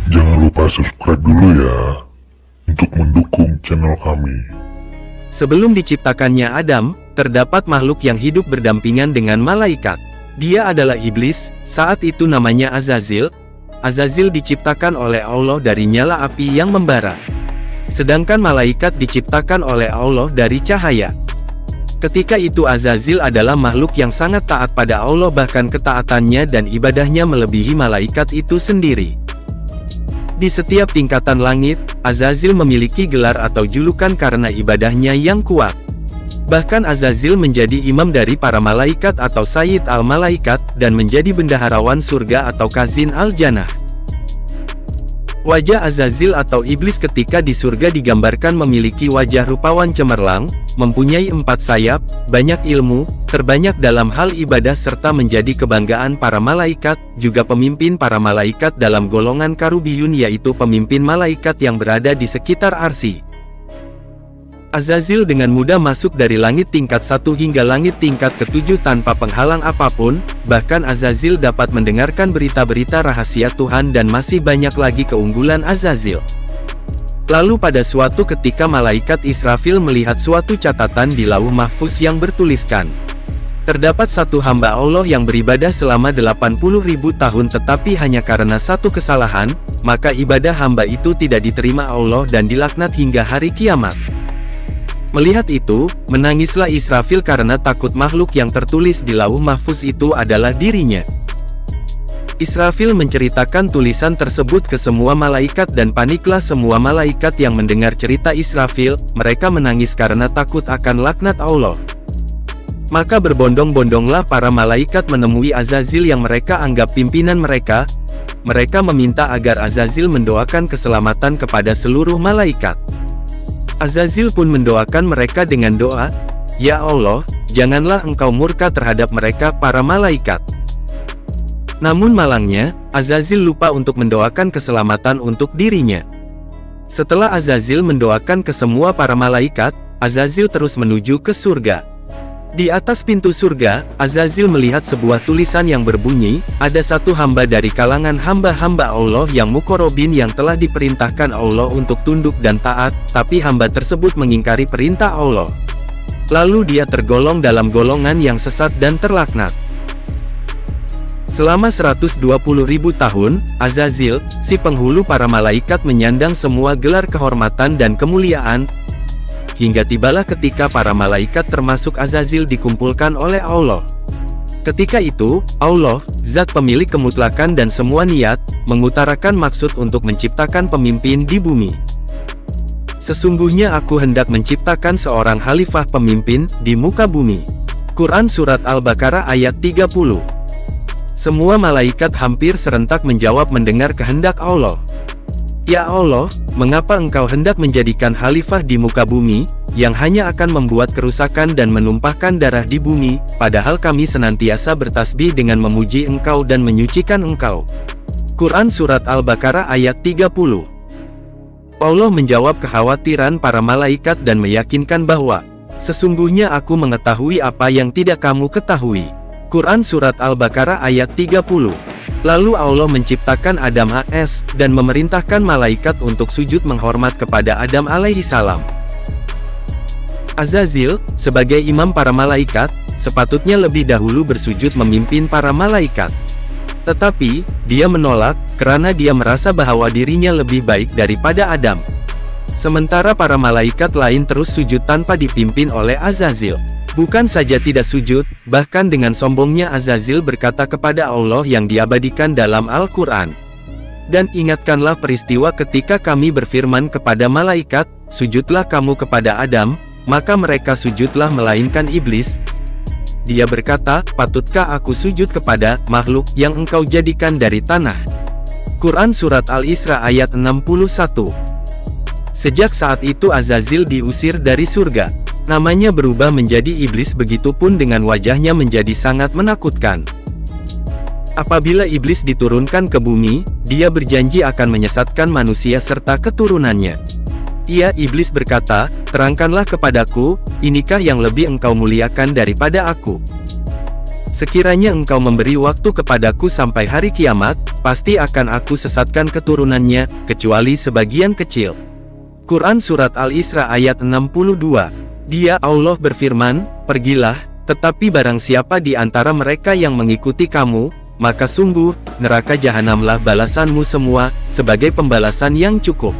Jangan lupa subscribe dulu ya, untuk mendukung channel kami. Sebelum diciptakannya Adam, terdapat makhluk yang hidup berdampingan dengan malaikat. Dia adalah iblis, saat itu namanya Azazil. Azazil diciptakan oleh Allah dari nyala api yang membara. Sedangkan malaikat diciptakan oleh Allah dari cahaya. Ketika itu Azazil adalah makhluk yang sangat taat pada Allah, bahkan ketaatannya dan ibadahnya melebihi malaikat itu sendiri. Di setiap tingkatan langit, Azazil memiliki gelar atau julukan karena ibadahnya yang kuat. Bahkan Azazil menjadi imam dari para malaikat atau Sayyid al-Malaikat, dan menjadi bendaharawan surga atau Kazin al-Jannah. Wajah Azazil atau iblis ketika di surga digambarkan memiliki wajah rupawan cemerlang, mempunyai 4 sayap, banyak ilmu, terbanyak dalam hal ibadah serta menjadi kebanggaan para malaikat, juga pemimpin para malaikat dalam golongan karubiyun, yaitu pemimpin malaikat yang berada di sekitar arsy. Azazil dengan mudah masuk dari langit tingkat 1 hingga langit tingkat ke-7 tanpa penghalang apapun, bahkan Azazil dapat mendengarkan berita-berita rahasia Tuhan dan masih banyak lagi keunggulan Azazil. Lalu pada suatu ketika malaikat Israfil melihat suatu catatan di lauh mahfuz yang bertuliskan, terdapat satu hamba Allah yang beribadah selama 80.000 tahun tetapi hanya karena satu kesalahan, maka ibadah hamba itu tidak diterima Allah dan dilaknat hingga hari kiamat. Melihat itu, menangislah Israfil karena takut makhluk yang tertulis di lauh mahfuz itu adalah dirinya. Israfil menceritakan tulisan tersebut ke semua malaikat dan paniklah semua malaikat yang mendengar cerita Israfil, mereka menangis karena takut akan laknat Allah. Maka berbondong-bondonglah para malaikat menemui Azazil yang mereka anggap pimpinan mereka. Mereka meminta agar Azazil mendoakan keselamatan kepada seluruh malaikat. Azazil pun mendoakan mereka dengan doa, "Ya Allah, janganlah engkau murka terhadap mereka para malaikat." Namun malangnya, Azazil lupa untuk mendoakan keselamatan untuk dirinya. Setelah Azazil mendoakan ke semua para malaikat, Azazil terus menuju ke surga. Di atas pintu surga, Azazil melihat sebuah tulisan yang berbunyi, ada satu hamba dari kalangan hamba-hamba Allah yang mukorobin yang telah diperintahkan Allah untuk tunduk dan taat, tapi hamba tersebut mengingkari perintah Allah. Lalu dia tergolong dalam golongan yang sesat dan terlaknat. Selama 120.000 tahun, Azazil, si penghulu para malaikat menyandang semua gelar kehormatan dan kemuliaan, hingga tibalah ketika para malaikat termasuk Azazil dikumpulkan oleh Allah. Ketika itu, Allah, zat pemilik kemutlakan dan semua niat, mengutarakan maksud untuk menciptakan pemimpin di bumi. Sesungguhnya aku hendak menciptakan seorang khalifah pemimpin di muka bumi. Quran Surat Al-Baqarah ayat 30. Semua malaikat hampir serentak menjawab mendengar kehendak Allah. Ya Allah, mengapa engkau hendak menjadikan khalifah di muka bumi, yang hanya akan membuat kerusakan dan menumpahkan darah di bumi, padahal kami senantiasa bertasbih dengan memuji engkau dan menyucikan engkau. Quran Surat Al-Baqarah ayat 30. Allah menjawab kekhawatiran para malaikat dan meyakinkan bahwa, sesungguhnya aku mengetahui apa yang tidak kamu ketahui. Quran Surat Al-Baqarah ayat 30. Lalu Allah menciptakan Adam AS, dan memerintahkan malaikat untuk sujud menghormat kepada Adam alaihi salam. Azazil, sebagai imam para malaikat, sepatutnya lebih dahulu bersujud memimpin para malaikat. Tetapi, dia menolak, karena dia merasa bahwa dirinya lebih baik daripada Adam. Sementara para malaikat lain terus sujud tanpa dipimpin oleh Azazil. Bukan saja tidak sujud, bahkan dengan sombongnya Azazil berkata kepada Allah yang diabadikan dalam Al-Quran, "Dan ingatkanlah peristiwa ketika kami berfirman kepada malaikat, sujudlah kamu kepada Adam, maka mereka sujudlah melainkan iblis. Dia berkata, patutkah aku sujud kepada makhluk yang engkau jadikan dari tanah?" Quran Surat Al-Isra ayat 61. Sejak saat itu Azazil diusir dari surga. Namanya berubah menjadi iblis, begitupun dengan wajahnya menjadi sangat menakutkan. Apabila iblis diturunkan ke bumi, dia berjanji akan menyesatkan manusia serta keturunannya. Ia iblis berkata, "Terangkanlah kepadaku, inikah yang lebih engkau muliakan daripada aku?" Sekiranya engkau memberi waktu kepadaku sampai hari kiamat, pasti akan aku sesatkan keturunannya, kecuali sebagian kecil. Quran Surat Al-Isra ayat 62. Dia Allah berfirman, pergilah, tetapi barang siapa di antara mereka yang mengikuti kamu, maka sungguh, neraka jahanamlah balasanmu semua, sebagai pembalasan yang cukup.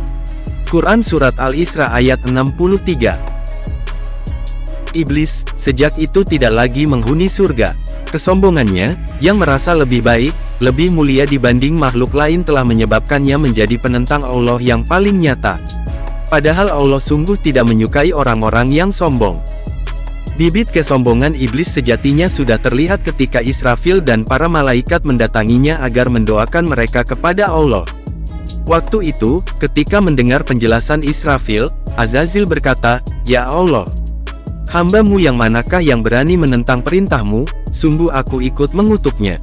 Quran Surat Al-Isra ayat 63. Iblis, sejak itu tidak lagi menghuni surga. Kesombongannya, yang merasa lebih baik, lebih mulia dibanding makhluk lain telah menyebabkannya menjadi penentang Allah yang paling nyata. Padahal Allah sungguh tidak menyukai orang-orang yang sombong. Bibit kesombongan iblis sejatinya sudah terlihat ketika Israfil dan para malaikat mendatanginya agar mendoakan mereka kepada Allah. Waktu itu, ketika mendengar penjelasan Israfil, Azazil berkata, "Ya Allah, hamba-Mu yang manakah yang berani menentang perintah-Mu? Sungguh aku ikut mengutuknya."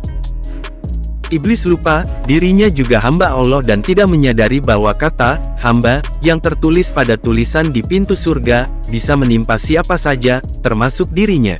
Iblis lupa, dirinya juga hamba Allah dan tidak menyadari bahwa kata hamba yang tertulis pada tulisan di pintu surga bisa menimpa siapa saja, termasuk dirinya.